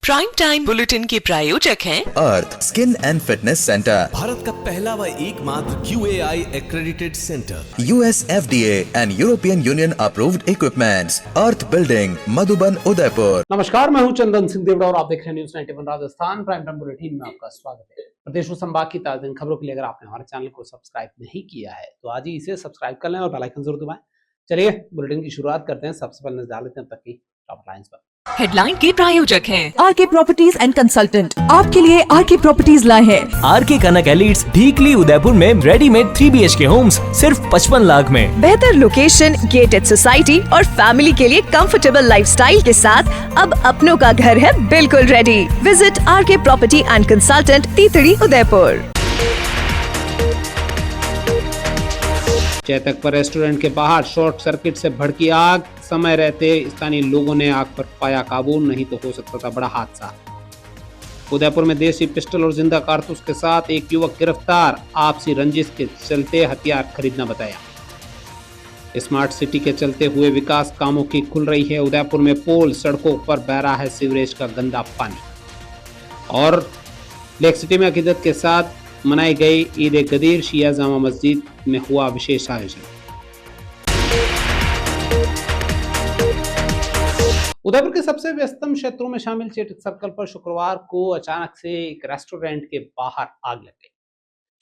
Prime time bulletin के प्रायोजक हैं Arth skin and fitness centre, Bharat का पहला व एकमात्र QAI accredited centre, US FDA and European Union approved equipments, Arth building, Madhuban, Udaipur. नमस्कार, मैं हूं चंदन सिंह देवड़ा और आप देख रहे हैं news 91 Rajasthan prime time bulletin में आपका स्वागत है। प्रदेश और संभाग की ताजा खबरों के लिए अगर आपने हमारे चैनल को सब्सक्राइब नहीं किया है तो आज ही इसे सब्सक्राइब कर लें और बेल आइकन जरूर दबाएं। चलिए बुलेटिन की शुरुआत करते हैं। सबसे पहले नजर डालते हैं अब तक की टॉप लाइंस पर। हेडलाइन के प्रायोजक हैं आरके प्रॉपर्टीज एंड कंसल्टेंट आपके लिए आरके प्रॉपर्टीज लाए हैं। आरके कनक एलिट्स ढीकली उदयपुर में रेडीमेड 3 BHK होम्स सिर्फ 55 लाख में। बेहतर लोकेशन, गेटेड सोसाइटी और फैमिली के लिए कंफर्टेबल लाइफस्टाइल के साथ अब अपनों का घर है बिल्कुल ready. Visit RK property and consultant, तीतड़ी, उदयपुर। चैतक पर रेस्टोरेंट के बाहर शॉर्ट सर्किट से भड़की आग, समय रहते स्थानीय लोगों ने आग पर पाया काबू, नहीं तो हो सकता था बड़ा हादसा। उदयपुर में देसी पिस्टल और जिंदा कारतूस के साथ एक युवक गिरफ्तार, आपसी रंजिश के चलते हथियार खरीदना बताया। स्मार्ट सिटी के चलते हुए विकास कामों की खुल रही है उदयपुर में पोल, सड़कों पर बह रहा है सीवरेज का गंदा पानी। और लेक सिटी में अकीदत के साथ मनाई गई ईद गदीर, शिया जामा मस्जिद में हुआ विशेष आयोजन। उदयपुर के सबसे व्यस्ततम क्षेत्रों में शामिल चेतक सर्कल पर शुक्रवार को अचानक से एक रेस्टोरेंट के बाहर आग लग गई।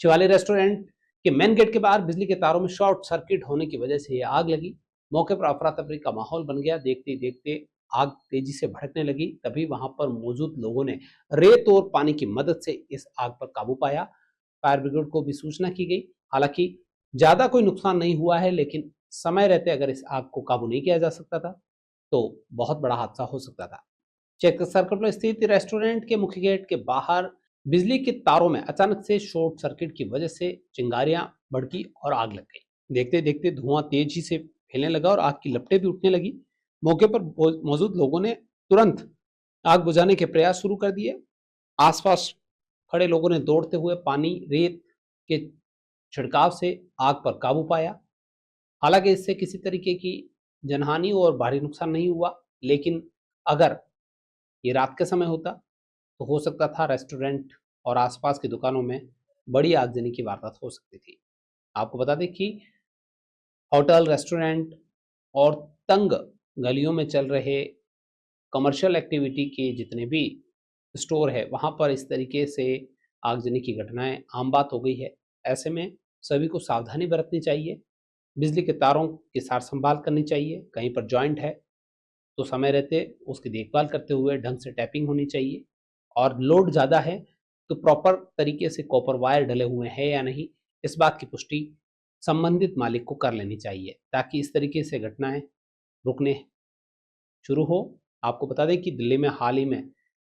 शिवाली रेस्टोरेंट के मेन गेट के बाहर बिजली के तारों में शॉर्ट सर्किट होने की वजह से यह आग लगी। मौके पर अफरा तफरी का माहौल बन गया। देखते ही देखते आग तेजी से भड़कने लगी। तभी वहां पर मौजूद लोगों ने रेत और पानी की मदद से इस आग पर काबू पाया। फायर ब्रिगेड को भी सूचना की गई। हालांकि ज्यादा कोई नुकसान नहीं हुआ है, लेकिन समय रहते अगर इस आग को काबू नहीं किया जा सकता था तो बहुत बड़ा हादसा हो सकता था। चेतक सर्कल पर स्थित रेस्टोरेंट के मुख्य गेट के बाहर बिजली के तारों में अचानक से शॉर्ट सर्किट की वजह से चिंगारियां भड़की और आग लग गई। देखते देखते धुआं तेजी से फैलने लगा और आग की लपटें भी उठने लगी। मौके पर मौजूद लोगों ने तुरंत आग बुझाने के प्रयास शुरू कर दिए। आसपास खड़े लोगों ने दौड़ते हुए पानी, रेत के छिड़काव से आग पर काबू पाया। हालांकि इससे किसी तरीके की जनहानि और भारी नुकसान नहीं हुआ, लेकिन अगर ये रात के समय होता तो हो सकता था रेस्टोरेंट और आसपास की दुकानों में बड़ी आगजनी की वारदात हो सकती थी। आपको बता दें कि होटल, रेस्टोरेंट और तंग गलियों में चल रहे कमर्शियल एक्टिविटी के जितने भी स्टोर है वहां पर इस तरीके से आगजनी की घटनाएं आम बात हो गई है। ऐसे में सभी को सावधानी बरतनी चाहिए। बिजली के तारों की सार संभाल करनी चाहिए। कहीं पर जॉइंट है तो समय रहते उसकी देखभाल करते हुए ढंग से टैपिंग होनी चाहिए। और लोड ज़्यादा है तो प्रॉपर तरीके से कॉपर वायर डले हुए हैं या नहीं, इस बात की पुष्टि संबंधित मालिक को कर लेनी चाहिए ताकि इस तरीके से घटनाएं रुकने शुरू हो। आपको बता दें कि दिल्ली में हाल ही में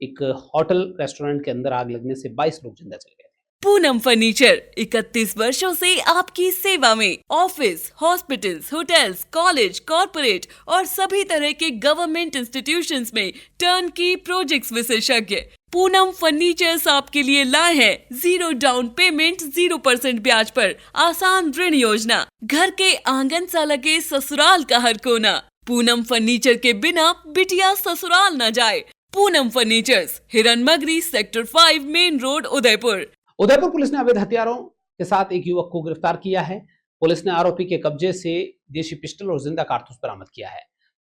एक होटल रेस्टोरेंट के अंदर आग लगने से 22 लोग जिंदा चले गए थे। पूनम फर्नीचर 31 वर्षों से आपकी सेवा में। Office, hospitals, hotels, college, corporate और सभी तरह के गवर्नमेंट इंस्टीट्यूशंस में टर्न की प्रोजेक्ट्स विशेषज्ञ पूनम फर्नीचर्स आपके लिए लाए हैं 0 डाउन पेमेंट, 0% ब्याज पर आसान ऋण योजना। घर के आंगन सा लगे ससुराल का हर कोना। पूनम फर्नीचर के बिना बिटिया ससुराल न जाए। Poonam furnitures, Hiranmagri, sector 5, main road, Udaipur. Udaipur police ने अवैध हथियारों के साथ एक युवक को गिरफ्तार किया है। पुलिस ने आरोपी के कब्जे से देशी पिस्टल और जिंदा कारतूस बरामद किया है।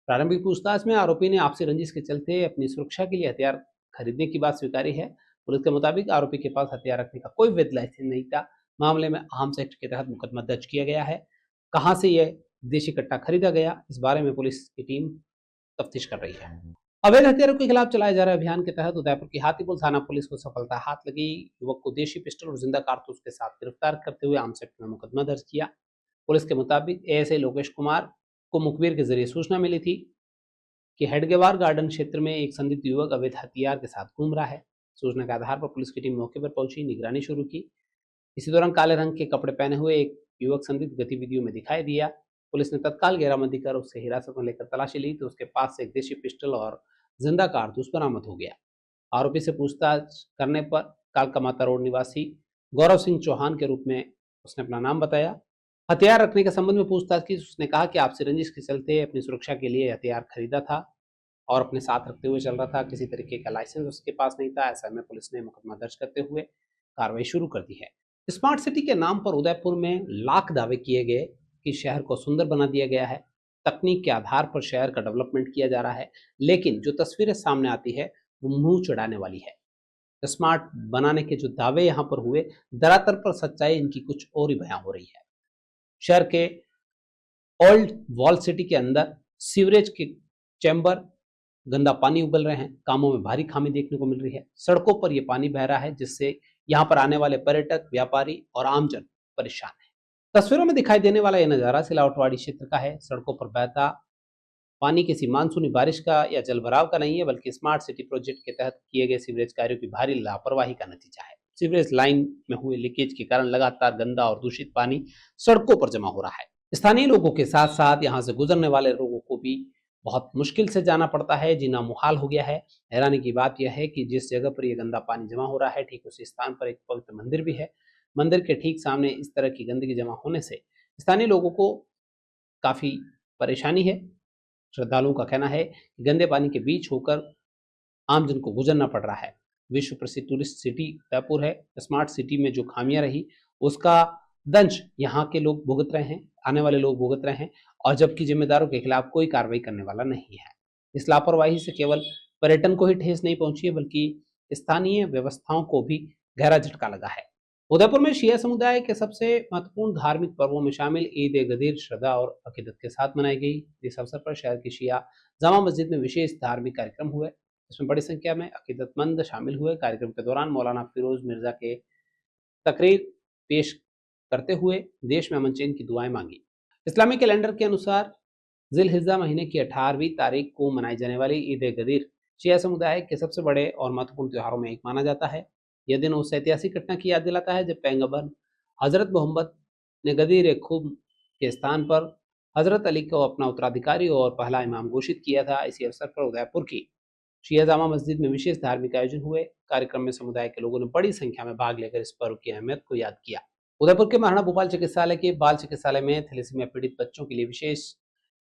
प्रारंभिक पूछताछ में आरोपी ने आपसी रंजिश के चलते अपनी सुरक्षा के लिए हथियार खरीदने की बात स्वीकारी है। पुलिस के मुताबिक आरोपी के पास हथियार रखने का कोई वैध लाइसेंस नहीं था। मामले में आर्म्स एक्ट के तहत मुकदमा दर्ज किया गया है। कहां से यह देशी कट्टा खरीदा गया, इस बारे में पुलिस की टीम तफ्तीश कर रही है। अवैध हथियारों के खिलाफ चलाए जा रहे अभियान के तहत उदयपुर की हाथीपुल थाना पुलिस को सफलता हाथ लगी। युवक को देशी पिस्टल और जिंदा कारतूस के साथ गिरफ्तार करते हुए आर्म्स एक्ट में मुकदमा दर्ज किया। पुलिस के मुताबिक एएसआई लोकेश कुमार को मुखबिर के जरिए सूचना मिली थी कि हेडगेवार गार्डन क्षेत्र में एक संदिग्ध युवक अवैध हथियार के साथ घूम रहा है। सूचना के आधार पर पुलिस की टीम मौके पर पहुंची, निगरानी शुरू की। इसी दौरान काले रंग के कपड़े पहने हुए एक युवक संदिग्ध गतिविधियों में दिखाई दिया। पुलिस ने तत्काल घेराबंदी कर उससे हिरासत में लेकर तलाशी ली तो उसके पास से एक देशी पिस्टल और जिंदा कारतूस बरामद हो गया। आरोपी से पूछताछ करने पर कालकामाता रोड निवासी गौरव सिंह चौहान के रूप में उसने अपना नाम बताया। हथियार रखने के संबंध में पूछताछ की उसने कहा कि आपसी रंजिश के चलते अपनी सुरक्षा के लिए हथियार खरीदा था। और अपने साथ रखते हुए चल रहा था, किसी तरीके का लाइसेंस उसके पास नहीं था। ऐसा में पुलिस ने मुकदमा दर्ज करते हुए कार्रवाई शुरू कर दी है। स्मार्ट सिटी के नाम पर उदयपुर में लाख दावे किए गए कि शहर को सुंदर बना दिया गया है, तकनीक के आधार पर शहर का डेवलपमेंट किया जा रहा है, लेकिन जो तस्वीरें सामने आती है वो मुंह चढ़ाने वाली है। स्मार्ट बनाने के जो दावे यहाँ पर हुए, दरअसल पर सच्चाई इनकी कुछ और ही बयां हो रही है। शहर के ओल्ड वॉल सिटी के अंदर सीवरेज के चैम्बर, गंदा पानी उबल रहे हैं, कामों में भारी खामी देखने को मिल रही है। सड़कों पर यह पानी बह रहा है, जिससे यहाँ पर आने वाले पर्यटक, व्यापारी और आमजन परेशान है। तस्वीरों में दिखाई देने वाला यह नजारा सिलावटवाड़ी क्षेत्र का है। सड़कों पर बहता पानी किसी मानसूनी बारिश का या जलभराव का नहीं है, बल्कि स्मार्ट सिटी प्रोजेक्ट के तहत किए गए सीवरेज कार्यों की भारी लापरवाही का नतीजा है। सीवरेज लाइन में हुए लीकेज के कारण लगातार गंदा और दूषित पानी सड़कों पर जमा हो रहा है। स्थानीय लोगों के साथ साथ यहाँ से गुजरने वाले लोगों को भी बहुत मुश्किल से जाना पड़ता है, जीना मुहाल हो गया है। हैरानी की बात यह है कि जिस जगह पर यह गंदा पानी जमा हो रहा है, ठीक उसी स्थान पर एक पवित्र मंदिर भी है। मंदिर के ठीक सामने इस तरह की गंदगी जमा होने से स्थानीय लोगों को काफी परेशानी है। श्रद्धालुओं का कहना है कि गंदे पानी के बीच होकर आमजन को गुजरना पड़ रहा है। विश्व प्रसिद्ध टूरिस्ट सिटी उदयपुर है। स्मार्ट सिटी में जो खामियां रही, उसका दंश यहाँ के लोग भुगत रहे हैं, आने वाले लोग भुगत रहे हैं, और जबकि जिम्मेदारों के खिलाफ कोई कार्रवाई करने वाला नहीं है। इस लापरवाही से केवल पर्यटन को ही ठेस नहीं पहुंची है, बल्कि स्थानीय व्यवस्थाओं को भी गहरा झटका लगा है। उदयपुर में शिया समुदाय के सबसे महत्वपूर्ण धार्मिक पर्वों में शामिल ईद ए गदीर श्रद्धा और अकीदत के साथ मनाई गई। इस अवसर पर शहर की शिया जामा मस्जिद में विशेष धार्मिक कार्यक्रम हुए, इसमें बड़ी संख्या में अकीदतमंद शामिल हुए। कार्यक्रम के दौरान मौलाना फिरोज मिर्जा के तकरीर पेश करते हुए देश में अमन चैन की दुआएं मांगी। इस्लामी कैलेंडर के अनुसार जिलहिज्जा महीने की 18वीं तारीख को मनाई जाने वाली ईद ए गदीर शिया समुदाय के सबसे बड़े और महत्वपूर्ण त्योहारों में एक माना जाता है। यह दिन उस ऐतिहासिक घटना की याद दिलाता है जब पैगंबर हजरत मोहम्मद ने गदीर ए खूब के स्थान पर हजरत अली को अपना उत्तराधिकारी और पहला इमाम घोषित किया था। इसी अवसर पर उदयपुर की शिया जामा मस्जिद में विशेष धार्मिक आयोजन हुए। कार्यक्रम में समुदाय के लोगों ने बड़ी संख्या में भाग लेकर इस पर्व की अहमियत को याद किया। उदयपुर के महाराणा भूपाल चिकित्सालय के बाल चिकित्सालय में थैलेसीमिया पीड़ित बच्चों के लिए विशेष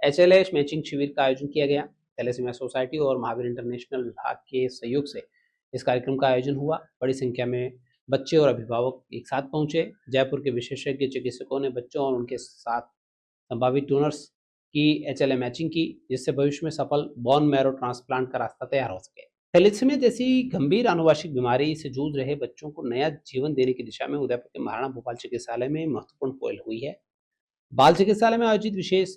HLH मैचिंग शिविर का आयोजन किया गया। थैलेसीमिया सोसाइटी और महावीर इंटरनेशनल विभाग के सहयोग से इस कार्यक्रम का आयोजन हुआ। बड़ी संख्या में बच्चे और अभिभावक एक साथ पहुंचे। जयपुर के विशेषज्ञ चिकित्सकों ने बच्चों और उनके साथ संभावित डोनर्स की HLA मैचिंग की, जिससे भविष्य में सफल बोन मैरो ट्रांसप्लांट का रास्ता तैयार हो सके। थैलेसीमिया जैसी गंभीर आनुवांशिक बीमारी से जूझ रहे बच्चों को नया जीवन देने की दिशा में उदयपुर के महाराणा भूपाल चिकित्सालय में महत्वपूर्ण पहल हुई है। बाल चिकित्सालय में आयोजित विशेष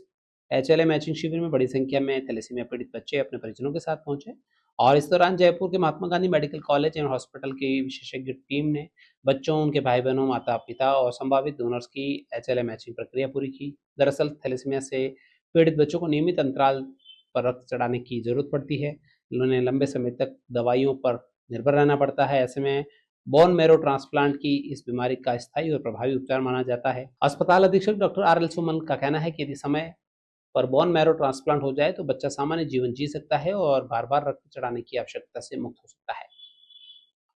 HLA मैचिंग शिविर में बड़ी संख्या में थैलेसीमिया पीड़ित बच्चे अपने परिजनों के साथ पहुंचे और इस दौरान जयपुर के महात्मा गांधी मेडिकल कॉलेज एवं हॉस्पिटल की विशेषज्ञ टीम ने बच्चों, उनके भाई बहनों, माता पिता और संभावित डोनर्स की HLA मैचिंग प्रक्रिया पूरी की। दरअसल थैलेसीमिया से पीड़ित बच्चों को नियमित अंतराल पर रक्त चढ़ाने की जरूरत पड़ती है। उन्हें लंबे समय तक दवाइयों पर निर्भर रहना पड़ता है। ऐसे में बोन मैरो ट्रांसप्लांट की इस बीमारी का स्थायी और प्रभावी उपचार माना जाता है। अस्पताल अधीक्षक डॉक्टर RL सुमन का कहना है कि यदि समय पर बोन मैरो ट्रांसप्लांट हो जाए तो बच्चा सामान्य जीवन जी सकता है और बार बार रक्त चढ़ाने की आवश्यकता से मुक्त हो सकता है।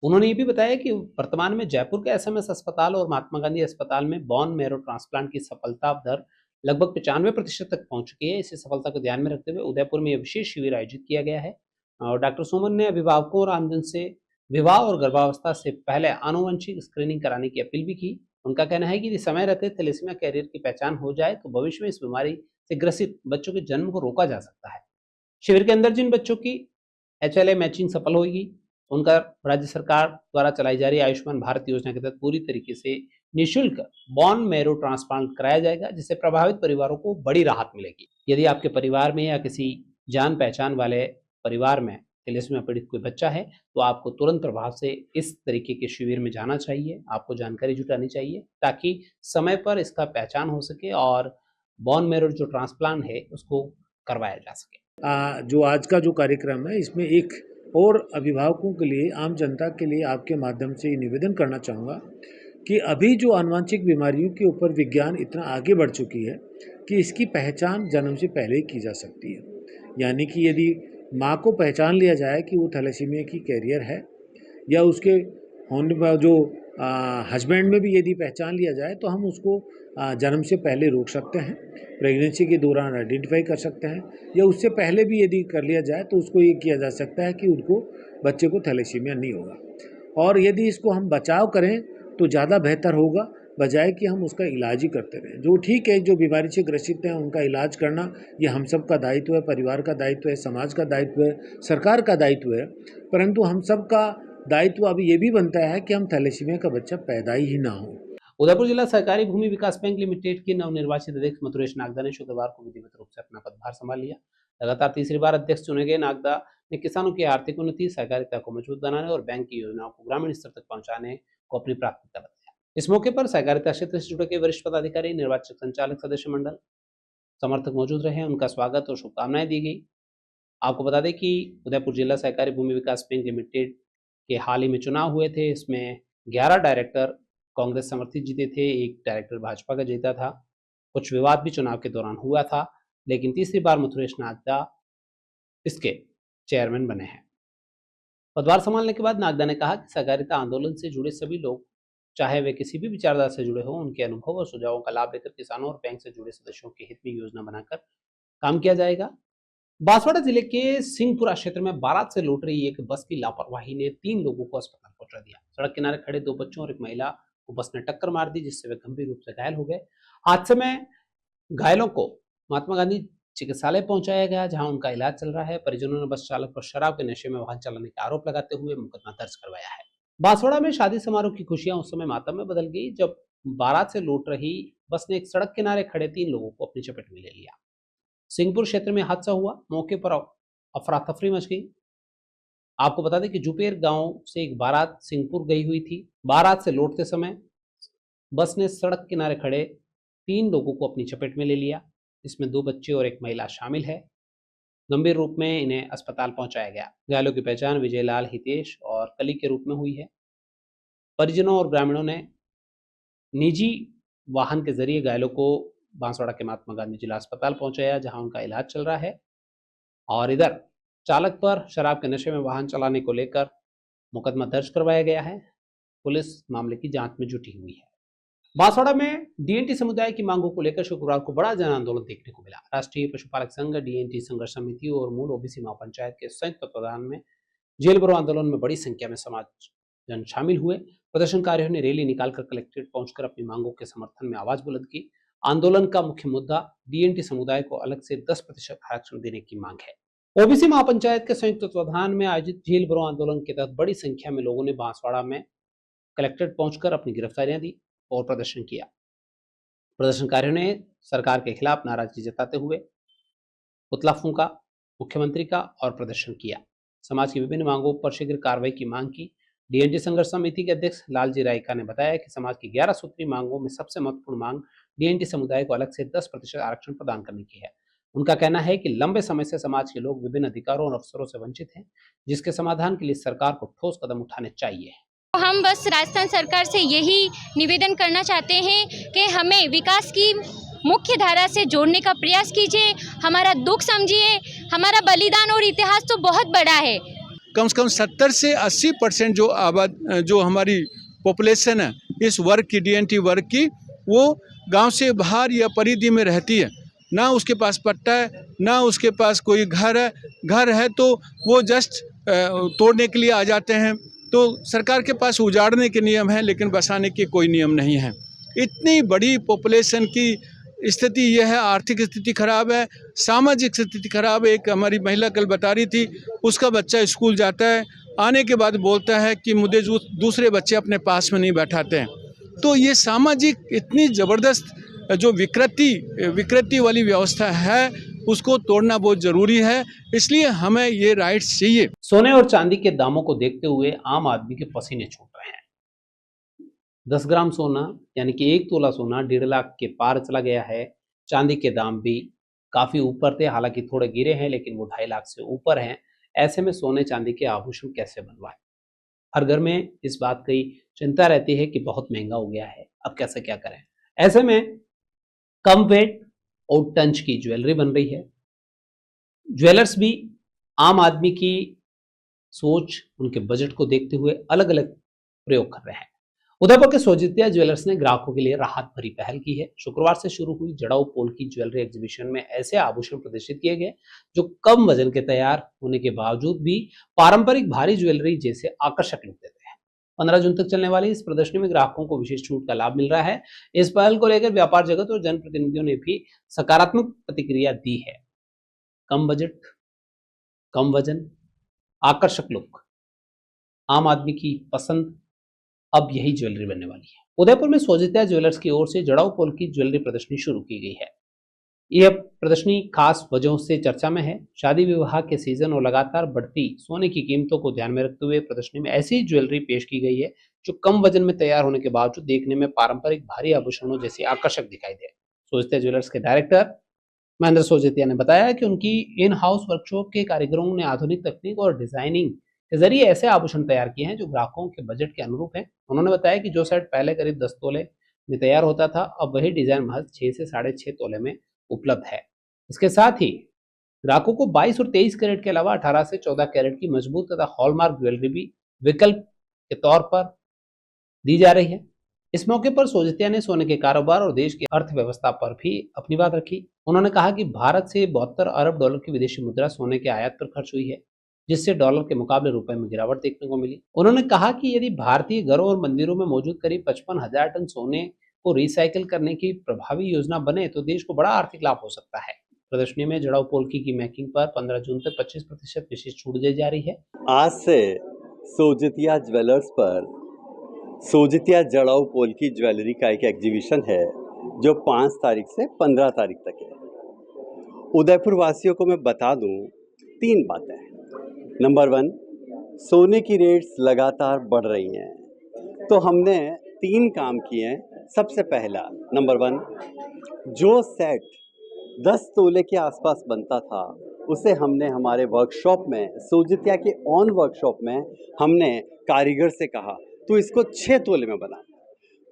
उन्होंने ये भी बताया कि वर्तमान में जयपुर के SMS अस्पताल और महात्मा गांधी अस्पताल में बोन मैरो ट्रांसप्लांट की सफलता दर लगभग 95% तक पहुंच चुकी है। इसी सफलता को ध्यान में रखते हुए उदयपुर में यह विशेष शिविर आयोजित किया गया है। और डॉक्टर सुमन ने अभिभावकों और आमजन से विवाह और गर्भावस्था से पहले आनुवंशिक स्क्रीनिंग कराने की अपील भी की। उनका कहना है कि यदि समय रहते थैलेसीमिया कैरियर की पहचान हो जाए तो भविष्य में इस बीमारी से ग्रसित बच्चों के जन्म को रोका जा सकता है। शिविर के अंदर जिन बच्चों की HLA मैचिंग सफल होगी, उनका राज्य सरकार द्वारा चलाई जा रही आयुष्मान भारत योजना के तहत पूरी तरीके से निःशुल्क बोन मैरो ट्रांसप्लांट कराया जाएगा, जिससे प्रभावित परिवारों को बड़ी राहत मिलेगी। यदि आपके परिवार में या किसी जान पहचान वाले परिवार में थैलेसीमिया पीड़ित कोई बच्चा है तो आपको तुरंत प्रभाव से इस तरीके के शिविर में जाना चाहिए। आपको जानकारी जुटानी चाहिए ताकि समय पर इसका पहचान हो सके और बोन मैरो जो ट्रांसप्लांट है उसको करवाया जा सके। जो आज का जो कार्यक्रम है, इसमें एक और अभिभावकों के लिए, आम जनता के लिए आपके माध्यम से निवेदन करना चाहूँगा कि अभी जो आनुवंशिक बीमारियों के ऊपर विज्ञान इतना आगे बढ़ चुकी है कि इसकी पहचान जन्म से पहले ही की जा सकती है। यानी कि यदि माँ को पहचान लिया जाए कि वो थैलेसीमिया की कैरियर है या उसके होने जो हस्बैंड में भी यदि पहचान लिया जाए तो हम उसको जन्म से पहले रोक सकते हैं, प्रेगनेंसी के दौरान आइडेंटिफाई कर सकते हैं, या उससे पहले भी यदि कर लिया जाए तो उसको ये किया जा सकता है कि उनको बच्चे को थैलेसीमिया नहीं होगा। और यदि इसको हम बचाव करें तो ज़्यादा बेहतर होगा, बजाय कि हम उसका इलाज ही करते रहें। जो ठीक है, जो बीमारी से ग्रसित हैं उनका इलाज करना ये हम सब का दायित्व है, परिवार का दायित्व है, समाज का दायित्व है, सरकार का दायित्व है, परंतु हम सब का दायित्व अब ये भी बनता है कि हम थैलेसीमिया का बच्चा पैदा ही ना हो। उदयपुर जिला सहकारी भूमि विकास बैंक लिमिटेड के नवनिर्वाचित अध्यक्ष मथुरेश नागदा ने शुक्रवार को विधिवत रूप से अपना पदभार संभाल लिया। लगातार तीसरी बार अध्यक्ष चुने गए नागदा ने किसानों की आर्थिक उन्नति, सहकारिता को मजबूत बनाने और बैंक की योजनाओं को ग्रामीण स्तर तक पहुंचाने को अपनी प्राथमिकता बताया। इस मौके पर सहकारिता क्षेत्र से जुड़े कई वरिष्ठ पदाधिकारी, निर्वाचक संचालक, सदस्य मंडल, समर्थक मौजूद रहे। उनका स्वागत और शुभकामनाएं दी गई। आपको बता दें कि उदयपुर जिला सहकारी भूमि विकास बैंक लिमिटेड के हाल ही में चुनाव हुए थे। इसमें 11 डायरेक्टर कांग्रेस समर्थित जीते थे, एक डायरेक्टर भाजपा का जीता था। कुछ विवाद भी चुनाव के दौरान हुआ था, लेकिन तीसरी बार मथुरेश नागदा इसके चेयरमैन बने हैं। पदभार संभालने के बाद नागदा ने कहा कि सहकारिता आंदोलन से जुड़े सभी लोग, चाहे वे किसी भी विचारधारा से जुड़े हों, उनके अनुभव और सुझावों का लाभ लेकर किसानों और बैंक से जुड़े सदस्यों के हित में योजना बनाकर काम किया जाएगा। बांसवाड़ा जिले के सिंहपुरा क्षेत्र में बारात से लौट रही एक बस की लापरवाही ने 3 लोगों को अस्पताल पहुंचा दिया। सड़क किनारे खड़े 2 बच्चों और एक महिला को बस ने टक्कर मार दी, जिससे वे गंभीर रूप से घायल हो गए। हादसे में घायलों को महात्मा गांधी चिकित्सालय पहुंचाया गया, जहां उनका इलाज चल रहा है। परिजनों ने बस चालक पर शराब के नशे में वाहन चलाने का आरोप लगाते हुए मुकदमा दर्ज करवाया है। बांसवाड़ा में शादी समारोह की खुशियां उस समय मातम में बदल गई, जब बारात से लौट रही बस ने एक सड़क किनारे खड़े 3 लोगों को अपनी चपेट में ले लिया। सिंहपुर क्षेत्र में हादसा हुआ। मौके पर अफरा तफरी मच गई। आपको बता दें कि जुपेर गांव से एक बारात सिंहपुर गई हुई थी। बारात से लौटते समय बस ने सड़क किनारे खड़े 3 लोगों को अपनी चपेट में ले लिया। इसमें 2 बच्चे और एक महिला शामिल है। गंभीर रूप में इन्हें अस्पताल पहुंचाया गया। घायलों की पहचान विजयलाल, हितेश और कली के रूप में हुई है। परिजनों और ग्रामीणों ने निजी वाहन के जरिए घायलों को बांसवाड़ा के महात्मा गांधी जिला अस्पताल पहुंचाया, जहां उनका इलाज चल रहा है। और इधर चालक पर शराब के नशे में वाहन चलाने को लेकर मुकदमा दर्ज करवाया गया है। पुलिस मामले की जांच में जुटी हुई है। बांसवाड़ा में डीएनटी समुदाय की मांगों को लेकर शुक्रवार को बड़ा जन आंदोलन देखने को मिला। राष्ट्रीय पशुपालक संघ, डीएनटी संघर्ष समिति और मूल ओबीसी महापंचायत के संयुक्त तत्वाधान में जेल भरो आंदोलन में बड़ी संख्या में समाज जन शामिल हुए। प्रदर्शनकारियों ने रैली निकालकर कलेक्ट्रेट पहुंचकर अपनी मांगों के समर्थन में आवाज बुलंद की। आंदोलन का मुख्य मुद्दा डीएनटी समुदाय को अलग से 10% आरक्षण देने की मांग है। ओबीसी महापंचायत के संयुक्त तत्वाधान में आयोजित जेल भरो आंदोलन के तहत बड़ी संख्या में लोगों ने बांसवाड़ा में कलेक्ट्रेट पहुंचकर अपनी गिरफ्तारियां दी और प्रदर्शन किया। प्रदर्शनकारियों ने सरकार के खिलाफ नाराजगी जताते हुए पुतला फूंका, मुख्यमंत्री का और प्रदर्शन किया। समाज की विभिन्न मांगों पर शीघ्र कार्रवाई की मांग की। डीएनटी संघर्ष समिति के अध्यक्ष लालजी रायका ने बताया कि समाज की 11 सूत्रीय मांगों में सबसे महत्वपूर्ण मांग डीएनटी समुदाय को अलग से 10% आरक्षण प्रदान करने की है। उनका कहना है कि लंबे समय से समाज के लोग विभिन्न अधिकारों और अवसरों से वंचित हैं, जिसके समाधान के लिए सरकार को ठोस कदम उठाने चाहिए। हम बस राजस्थान सरकार से यही निवेदन करना चाहते हैं कि हमें विकास की मुख्य धारा से जोड़ने का प्रयास कीजिए, हमारा दुख समझिए। हमारा बलिदान और इतिहास तो बहुत बड़ा है। कम से कम 70 से 80% जो हमारी पॉपुलेशन है इस वर्ग की, डीएनटी वर्ग की, वो गांव से बाहर या परिधि में रहती है। ना उसके पास पट्टा है, ना उसके पास कोई घर है। घर है तो वो जस्ट तोड़ने के लिए आ जाते हैं। तो सरकार के पास उजाड़ने के नियम हैं, लेकिन बसाने के कोई नियम नहीं है। इतनी बड़ी पॉपुलेशन की स्थिति यह है। आर्थिक स्थिति खराब है, सामाजिक स्थिति खराब है। एक हमारी महिला कल बता रही थी, उसका बच्चा स्कूल जाता है, आने के बाद बोलता है कि मुझे दूसरे बच्चे अपने पास में नहीं बैठाते हैं। तो ये सामाजिक इतनी ज़बरदस्त जो विकृति वाली व्यवस्था है, उसको तोड़ना बहुत जरूरी है। इसलिए हमें ये राइट्स चाहिए। सोने और चांदी के दामों को देखते हुए आम आदमी के पसीने छूट रहे हैं। 10 ग्राम सोना यानी कि 1 तोला सोना 1.5 लाख के पार चला गया है। चांदी के दाम भी काफी ऊपर थे, हालांकि थोड़े गिरे हैं, लेकिन वो 2.5 लाख से ऊपर हैं। ऐसे में सोने चांदी के आभूषण कैसे बनवाएं? हर घर में इस बात की चिंता रहती है कि बहुत महंगा हो गया है, अब कैसे क्या करें। ऐसे में कम वेट और टंच की ज्वेलरी बन रही है। ज्वेलर्स भी आम आदमी की सोच, उनके बजट को देखते हुए अलग अलग प्रयोग कर रहे हैं। उदयपुर के सोजित्या ज्वेलर्स ने ग्राहकों के लिए राहत भरी पहल की है। शुक्रवार से शुरू हुई जड़ाऊ पोल की ज्वेलरी एग्जीबिशन में ऐसे आभूषण प्रदर्शित किए गए जो कम वजन के तैयार होने के बावजूद भी पारंपरिक भारी ज्वेलरी जैसे आकर्षक लुक देते हैं। 15 जून तक चलने वाली इस प्रदर्शनी में ग्राहकों को विशेष छूट का लाभ मिल रहा है। इस पहल को लेकर व्यापार जगत और जनप्रतिनिधियों ने भी सकारात्मक प्रतिक्रिया दी है। कम बजट, कम वजन, आकर्षक लुक, आम आदमी की पसंद, अब यही ज्वेलरी बनने वाली है। उदयपुर में सोजित्या ज्वेलर्स की ओर से जड़ाऊ पोल की ज्वेलरी प्रदर्शनी शुरू की गई है। यह प्रदर्शनी खास वजहों से चर्चा में है। शादी विवाह के सीजन और लगातार बढ़ती सोने की कीमतों को ध्यान में रखते हुए प्रदर्शनी में ऐसी ज्वेलरी पेश की गई है जो कम वजन में तैयार होने के बावजूद देखने में पारंपरिक भारी आभूषणों जैसे आकर्षक दिखाई दे। सोजित्या ज्वेलर्स के डायरेक्टर महेंद्र सोजित्या ने बताया कि उनकी इन हाउस वर्कशॉप के कारीगरों ने आधुनिक तकनीक और डिजाइनिंग के जरिए ऐसे आभूषण तैयार किए हैं जो ग्राहकों के बजट के अनुरूप हैं। उन्होंने बताया कि जो सेट पहले करीब 10 तोले में तैयार होता था, अब वही डिजाइन महज 6 से 6.5 तोले में उपलब्ध है। इसके साथ ही ग्राहकों को 22 और 23 कैरेट के अलावा 18 से 14 कैरेट की मजबूत तथा हॉलमार्क ज्वेलरी भी विकल्प के तौर पर दी जा रही है। इस मौके पर सोजित्या ने सोने के कारोबार और देश की अर्थव्यवस्था पर भी अपनी बात रखी। उन्होंने कहा कि भारत से 72 अरब डॉलर की विदेशी मुद्रा सोने के आयात पर खर्च हुई है, जिससे डॉलर के मुकाबले रुपए में गिरावट देखने को मिली। उन्होंने कहा कि यदि भारतीय घरों और मंदिरों में मौजूद करीब 55,000 टन सोने को रिसाइकिल करने की प्रभावी योजना बने तो देश को बड़ा आर्थिक लाभ हो सकता है। प्रदर्शनी में जड़ाऊ पोल्की की मेकिंग पर 15 जून तक 25% विशेष छूट दी जा रही है। आज से सोजित्या ज्वेलर्स पर सोजित्या जड़ाऊ पोल्की ज्वेलरी का एक एग्जीबिशन है जो 5 तारीख से 15 तारीख तक है। उदयपुर वासियों को मैं बता दूं 3 बातें। नंबर 1, सोने की रेट्स लगातार बढ़ रही हैं, तो हमने 3 काम किए हैं। सबसे पहला, नंबर 1, जो सेट 10 तोले के आसपास बनता था उसे हमने हमारे वर्कशॉप में, सोजित्या के ऑन वर्कशॉप में हमने कारीगर से कहा तो इसको 6 तोले में बना।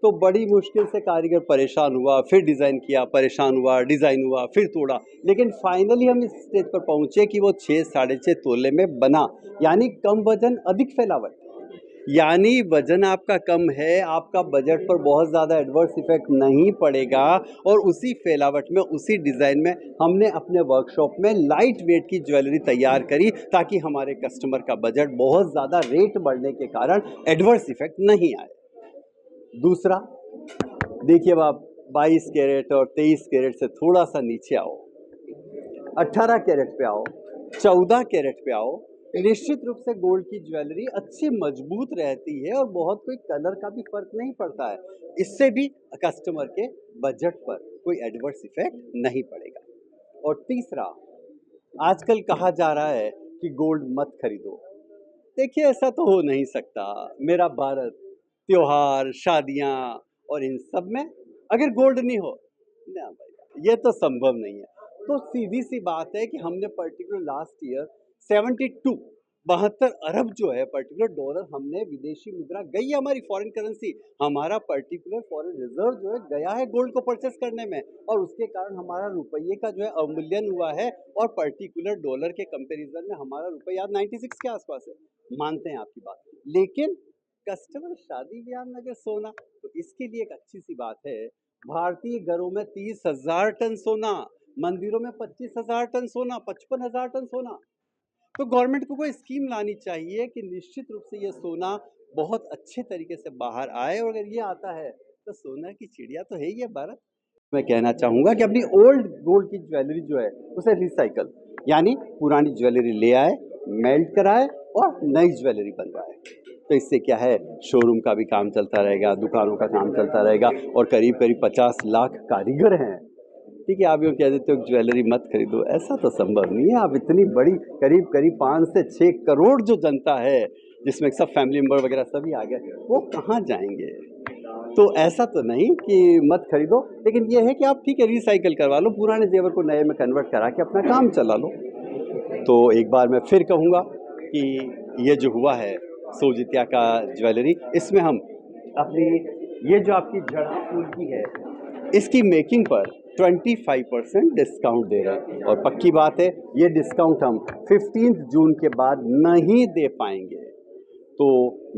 तो बड़ी मुश्किल से कारीगर परेशान हुआ, फिर डिज़ाइन किया, परेशान हुआ, डिज़ाइन हुआ, फिर तोड़ा, लेकिन फाइनली हम इस स्टेज पर पहुँचे कि वो 6 साढ़े 6 तोले में बना। यानी कम वजन, अधिक फैलावट। यानी वजन आपका कम है, आपका बजट पर बहुत ज़्यादा एडवर्स इफेक्ट नहीं पड़ेगा, और उसी फैलावट में, उसी डिज़ाइन में हमने अपने वर्कशॉप में लाइट वेट की ज्वेलरी तैयार करी ताकि हमारे कस्टमर का बजट बहुत ज़्यादा रेट बढ़ने के कारण एडवर्स इफेक्ट नहीं आए। दूसरा, देखिए आप 22 कैरेट और 23 कैरेट से थोड़ा सा नीचे आओ, 18 कैरेट पे आओ, 14 कैरेट पे आओ, निश्चित रूप से गोल्ड की ज्वेलरी अच्छी मजबूत रहती है और बहुत कोई कलर का भी फर्क नहीं पड़ता है। इससे भी कस्टमर के बजट पर कोई एडवर्स इफेक्ट नहीं पड़ेगा। और तीसरा, आजकल कहा जा रहा है कि गोल्ड मत खरीदो। देखिए, ऐसा तो हो नहीं सकता। मेरा भारत त्योहार, शादियाँ और इन सब में अगर गोल्ड नहीं हो ना भैया, ये तो संभव नहीं है। तो सीधी सी बात है कि हमने पर्टिकुलर लास्ट ईयर 72 अरब जो है पर्टिकुलर डॉलर हमने विदेशी मुद्रा गई है, हमारी फॉरेन करेंसी, हमारा पर्टिकुलर फॉरेन रिजर्व जो है गया है गोल्ड को परचेस करने में, और उसके कारण हमारा रुपये का जो है अवमूल्यन हुआ है, और पर्टिकुलर डॉलर के कंपैरिजन में हमारा रुपया 96 के आसपास है। मानते हैं आपकी बात, लेकिन कस्टमर शादी ब्याह में अगर सोना, तो इसके लिए एक अच्छी सी बात है, भारतीय घरों में 30,000 टन सोना, मंदिरों में 25,000 टन सोना, 55,000 टन सोना। तो गवर्नमेंट को कोई स्कीम लानी चाहिए कि निश्चित रूप से ये सोना बहुत अच्छे तरीके से बाहर आए, और अगर ये आता है तो सोना की चिड़िया तो है ही है भारत। मैं कहना चाहूँगा कि अपनी ओल्ड गोल्ड की ज्वेलरी जो है उसे रिसाइकल, यानी पुरानी ज्वेलरी ले आए, मेल्ट कराए और नई ज्वेलरी बनवाए। तो इससे क्या है, शोरूम का भी काम चलता रहेगा, दुकानों का काम चलता रहेगा, और करीब 50 लाख कारीगर हैं। ठीक है, आप यूँ कह देते हो ज्वेलरी मत खरीदो, ऐसा तो संभव नहीं है। आप इतनी बड़ी करीब 5 से 6 करोड़ जो जनता है, जिसमें सब फैमिली मेम्बर वगैरह सभी आ गए, वो कहाँ जाएंगे? तो ऐसा तो नहीं कि मत खरीदो, लेकिन ये है कि आप ठीक है रिसाइकिल करवा लो, पुराने जेवर को नए में कन्वर्ट करा के अपना काम चला लो। तो एक बार मैं फिर कहूँगा कि ये जो हुआ है सोजित्या का ज्वेलरी, इसमें हम अपनी ये जो आपकी जड़ा फूल की है, इसकी मेकिंग पर 25% डिस्काउंट दे रहे हैं, और पक्की बात है ये डिस्काउंट हम 15 जून के बाद नहीं दे पाएंगे। तो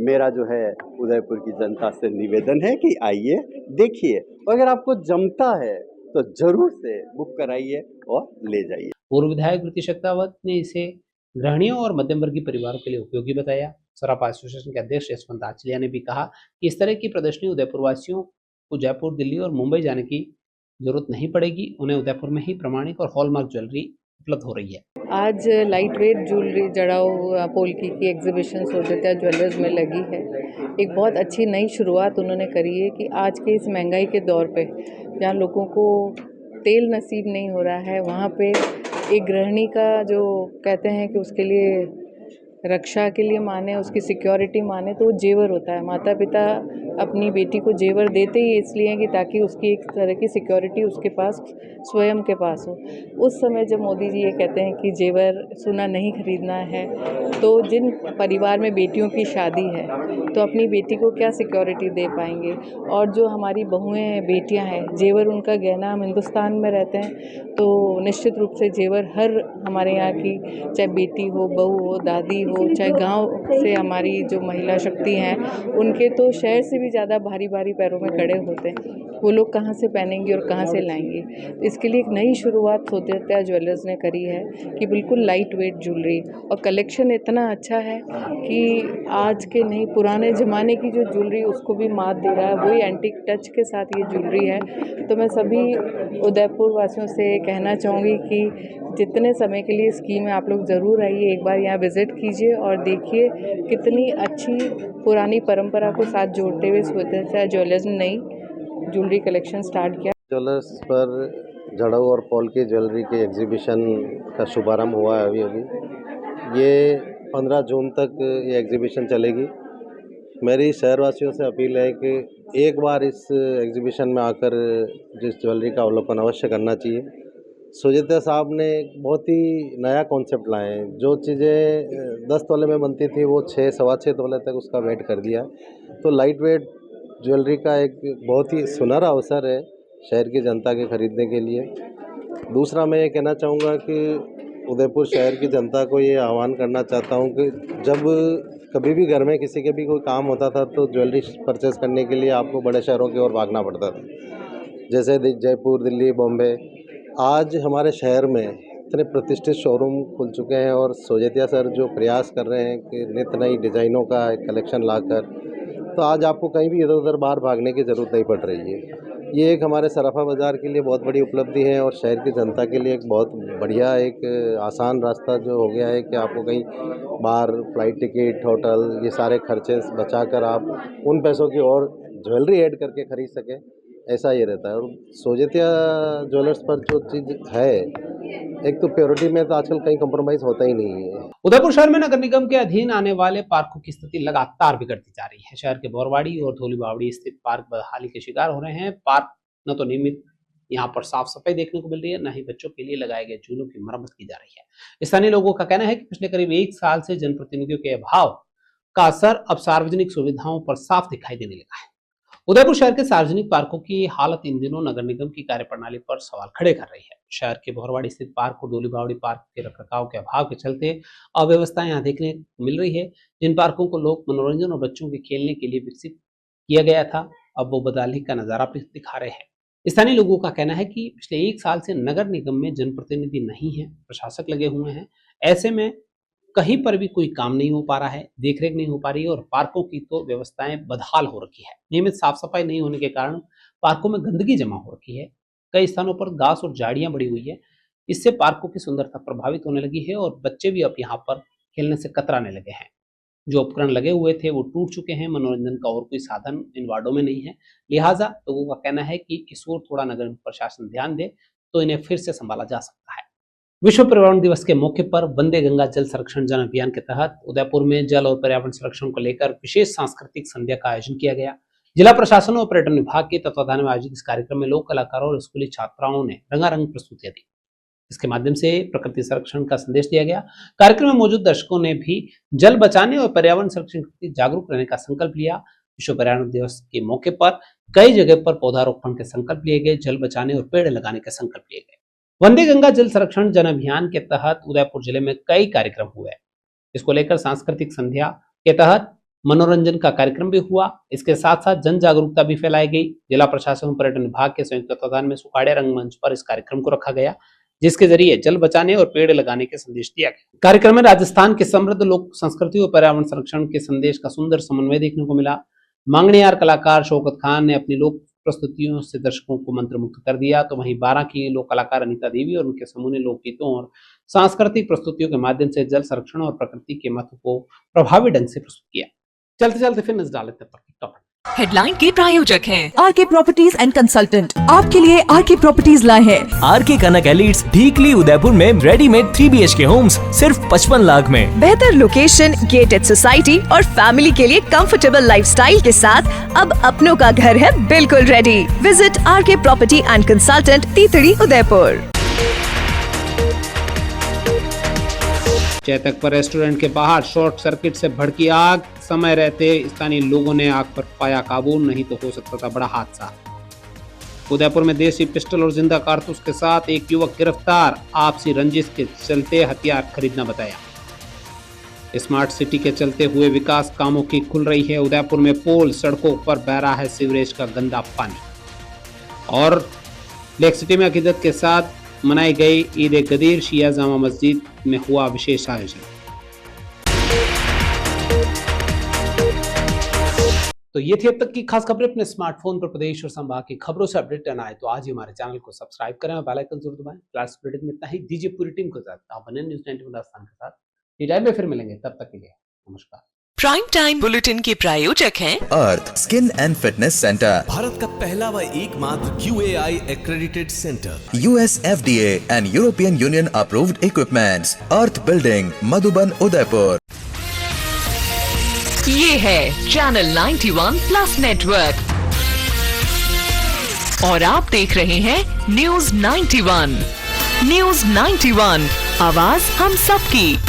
मेरा जो है उदयपुर की जनता से निवेदन है कि आइए देखिए, अगर आपको जमता है तो जरूर से बुक कराइए और ले जाइए। पूर्व विधायक वृत्ति शक्तावत ने इसे गृहिणियों और मध्यम वर्गीय परिवारों के लिए उपयोगी बताया। सराफा एसोसिएशन के अध्यक्ष यशवंत आचलिया ने भी कहा कि इस तरह की प्रदर्शनी उदयपुर वासियों को जयपुर, दिल्ली और मुंबई जाने की जरूरत नहीं पड़ेगी। उन्हें उदयपुर में ही प्रमाणिक और हॉलमार्क ज्वेलरी उपलब्ध हो रही है। आज लाइट वेट ज्वेलरी जड़ाऊ पोल्की की एग्जीबिशन सोजतिया ज्वेलर्स में लगी है। एक बहुत अच्छी नई शुरुआत उन्होंने करी है कि आज के इस महंगाई के दौर पे जहाँ लोगों को तेल नसीब नहीं हो रहा है, वहाँ पे एक गृहिणी का जो कहते हैं कि उसके लिए रक्षा के लिए माने, उसकी सिक्योरिटी माने, तो वो जेवर होता है। माता पिता अपनी बेटी को जेवर देते ही इसलिए कि ताकि उसकी एक तरह की सिक्योरिटी उसके पास, स्वयं के पास हो। उस समय जब मोदी जी ये कहते हैं कि जेवर सोना नहीं खरीदना है, तो जिन परिवार में बेटियों की शादी है तो अपनी बेटी को क्या सिक्योरिटी दे पाएंगे। और जो हमारी बहुएं बेटियां हैं, जेवर उनका गहना, हम हिंदुस्तान में रहते हैं तो निश्चित रूप से जेवर हर हमारे यहाँ की, चाहे बेटी हो, बहू हो, दादी हो, चाहे गांव से हमारी जो महिला शक्ति हैं, उनके तो शहर से भी ज़्यादा भारी भारी पैरों में खड़े होते हैं। वो लोग कहाँ से पहनेंगे और कहाँ से लाएंगे। इसके लिए एक नई शुरुआत सोजतिया ज्वेलर्स ने करी है कि बिल्कुल लाइट वेट ज्वेलरी, और कलेक्शन इतना अच्छा है कि आज के नहीं पुराने ज़माने की जो ज्वेलरी उसको भी मात दे रहा है। वही एंटीक टच के साथ ये ज्वेलरी है। तो मैं सभी उदयपुर वासियों से कहना चाहूँगी कि जितने समय के लिए स्कीम है, आप लोग ज़रूर आइए, एक बार यहाँ विज़िट कीजिए और देखिए कितनी अच्छी पुरानी परंपरा को साथ जोड़ते हुए सोजतिया ज्वेलर्स ने नई ज्वेलरी कलेक्शन स्टार्ट किया। ज्वेलर्स पर जड़ाऊ और पॉल की ज्वेलरी के एग्जीबिशन का शुभारंभ हुआ है अभी। ये 15 जून तक ये एग्जीबिशन चलेगी। मेरी शहरवासियों से अपील है कि एक बार इस एग्जीबिशन में आकर जिस ज्वेलरी का अवलोकन अवश्य करना चाहिए। सोजतिया साहब ने एक बहुत ही नया कॉन्सेप्ट लाए हैं। जो चीज़ें 10 तोले में बनती थी वो 6, सवा 6 तोले तक उसका वेट कर दिया। तो लाइट वेट ज्वेलरी का एक बहुत ही सुनहरा अवसर है शहर की जनता के खरीदने के लिए। दूसरा मैं ये कहना चाहूँगा कि उदयपुर शहर की जनता को ये आह्वान करना चाहता हूँ कि जब कभी भी घर में किसी के भी कोई काम होता था तो ज्वेलरी परचेज़ करने के लिए आपको बड़े शहरों की ओर भागना पड़ता था, जैसे जयपुर, दिल्ली, बॉम्बे। आज हमारे शहर में इतने प्रतिष्ठित शोरूम खुल चुके हैं और सोजतिया सर जो प्रयास कर रहे हैं कि नित्य नई डिज़ाइनों का एक कलेक्शन लाकर, तो आज आपको कहीं भी इधर उधर बाहर भागने की ज़रूरत नहीं पड़ रही है। ये एक हमारे सराफा बाज़ार के लिए बहुत बड़ी उपलब्धि है और शहर की जनता के लिए एक बहुत बढ़िया, एक आसान रास्ता जो हो गया है कि आपको कहीं बाहर फ्लाइट टिकट, होटल, ये सारे खर्चे बचाकर आप उन पैसों की और ज्वेलरी ऐड करके खरीद सकें, ऐसा ये रहता है। और सोजतिया ज्वेलर्स पर जो चीज़ है, एक तो प्योरिटी में तो आजकल कहीं कॉम्प्रोमाइज़ होता ही नहीं है। उदयपुर शहर में नगर निगम के अधीन आने वाले पार्कों की स्थिति लगातार बिगड़ती जा रही है। शहर के बोरवाड़ी और धोलीबावड़ी स्थित पार्क बदहाली के शिकार हो रहे हैं। पार्क न तो नियमित यहाँ पर साफ सफाई देखने को मिल रही है, न ही बच्चों के लिए लगाए गए झूलों की मरम्मत की जा रही है। स्थानीय लोगों का कहना है कि पिछले करीब 1 साल से जनप्रतिनिधियों के अभाव का असर अब सार्वजनिक सुविधाओं पर साफ दिखाई देने लगा है। उदयपुर शहर के सार्वजनिक पार्कों की हालत इन दिनों नगर निगम की कार्यप्रणाली पर सवाल खड़े कर रही है। शहर के भोरवाड़ी स्थित पार्क और धोलीबावड़ी पार्क के रखरखाव के अभाव के चलते अव्यवस्थाएं यहाँ देखने को मिल रही है। जिन पार्कों को लोग मनोरंजन और बच्चों के खेलने के लिए विकसित किया गया था, अब वो बदहाली का नजारा दिखा रहे हैं। स्थानीय लोगों का कहना है कि पिछले 1 साल से नगर निगम में जनप्रतिनिधि नहीं है, प्रशासक लगे हुए हैं। ऐसे में कहीं पर भी कोई काम नहीं हो पा रहा है, देखरेख नहीं हो पा रही है और पार्कों की तो व्यवस्थाएं बदहाल हो रखी है। नियमित साफ सफाई नहीं होने के कारण पार्कों में गंदगी जमा हो रखी है। कई स्थानों पर घास और झाड़ियां बढ़ी हुई है। इससे पार्कों की सुंदरता प्रभावित होने लगी है और बच्चे भी अब यहाँ पर खेलने से कतराने लगे हैं। जो उपकरण लगे हुए थे वो टूट चुके हैं। मनोरंजन का और कोई साधन इन वार्डों में नहीं है। लिहाजा लोगों का कहना है कि इस ओर थोड़ा नगर प्रशासन ध्यान दे तो इन्हें फिर से संभाला जा सकता है। विश्व पर्यावरण दिवस के मौके पर वंदे गंगा जल संरक्षण जन अभियान के तहत उदयपुर में जल और पर्यावरण संरक्षण को लेकर विशेष सांस्कृतिक संध्या का आयोजन किया गया। जिला प्रशासन और पर्यटन विभाग के तत्वाधान में आयोजित इस कार्यक्रम में लोक कलाकारों और स्कूली छात्राओं ने रंगारंग प्रस्तुतियां दी। इसके माध्यम से प्रकृति संरक्षण का संदेश दिया गया। कार्यक्रम में मौजूद दर्शकों ने भी जल बचाने और पर्यावरण संरक्षण के प्रति जागरूक रहने का संकल्प लिया। विश्व पर्यावरण दिवस के मौके पर कई जगह पर पौधारोपण के संकल्प लिए गए, जल बचाने और पेड़ लगाने के संकल्प लिए गए। वंदे गंगा जल संरक्षण जन अभियान के तहत उदयपुर जिले में कई कार्यक्रम हुए। इसको लेकर सांस्कृतिक संध्या के तहत मनोरंजन का कार्यक्रम भी हुआ। इसके साथ साथ जन जागरूकता भी फैलाई गई। जिला प्रशासन और पर्यटन विभाग के संयुक्त तत्वाधान में सुखाड़े रंगमंच पर इस कार्यक्रम को रखा गया, जिसके जरिए जल बचाने और पेड़ लगाने के संदेश दिया गया। कार्यक्रम में राजस्थान के समृद्ध लोक संस्कृति और पर्यावरण संरक्षण के संदेश का सुंदर समन्वय देखने को मिला। मांगणियार कलाकार शौकत खान ने अपनी लोक प्रस्तुतियों से दर्शकों को मंत्रमुग्ध कर दिया, तो वहीं 12 की लोक कलाकार अनीता देवी और उनके समूह ने लोकगीतों और सांस्कृतिक प्रस्तुतियों के माध्यम से जल संरक्षण और प्रकृति के महत्व को प्रभावी ढंग से प्रस्तुत किया। चलते चलते फिर नजर डालते हैं हेडलाइन के प्रायोजक हैं आरके प्रॉपर्टीज एंड कंसल्टेंट। आपके लिए आरके प्रॉपर्टीज लाए हैं आरके कनक एलिट्स ढीकली उदयपुर में रेडीमेड 3 BHK होम्स सिर्फ 55 लाख में। बेहतर लोकेशन, गेटेड सोसाइटी और फैमिली के लिए कंफर्टेबल लाइफस्टाइल के साथ अब अपनों का घर है बिल्कुल ready. Visit RK property and consultant, तीतड़ी, उदयपुर। चैतक पर रेस्टोरेंट के बाहर शॉर्ट सर्किट से भड़की आग। समय रहते स्थानीय लोगों ने आग पर पाया काबू, नहीं तो हो सकता था बड़ा हादसा। उदयपुर में देसी पिस्टल और जिंदा कारतूस के साथ एक युवक गिरफ्तार। आपसी रंजिश के चलते हथियार खरीदना बताया। स्मार्ट सिटी के चलते हुए विकास कामों की खुल रही है उदयपुर में पोल। सड़कों पर बह रहा है सीवरेज का गंदा पानी। और लेक सिटी में अकीदत के साथ मनाई गई ईद गदीर। शिया जामा मस्जिद में हुआ विशेष आयोजन। तो ये थी अब तक की खास खबरें। अपने स्मार्टफोन पर प्रदेश और संभाग की खबरों से अपडेट रहना है तो आज ही हमारे चैनल को सब्सक्राइब करें और बेल आइकन जरूर दबाएं। क्लास बुलेटिन में इतना ही। दीजिए पूरी टीम को साथ आप बने न्यूज़ 91 राजस्थान के साथ। ये टाइम में फिर मिलेंगे, तब तक के लिए नमस्कार। प्राइम टाइम बुलेटिन के प्रायोजक हैं Arth skin and fitness centre, Bharat का पहला व एकमात्र QAI accredited centre, US FDA and European Union approved equipments, Arth building, Madhuban, Udaipur. ये है चैनल 91 प्लस नेटवर्क और आप देख रहे हैं न्यूज़ 91। न्यूज़ 91, आवाज हम सबकी।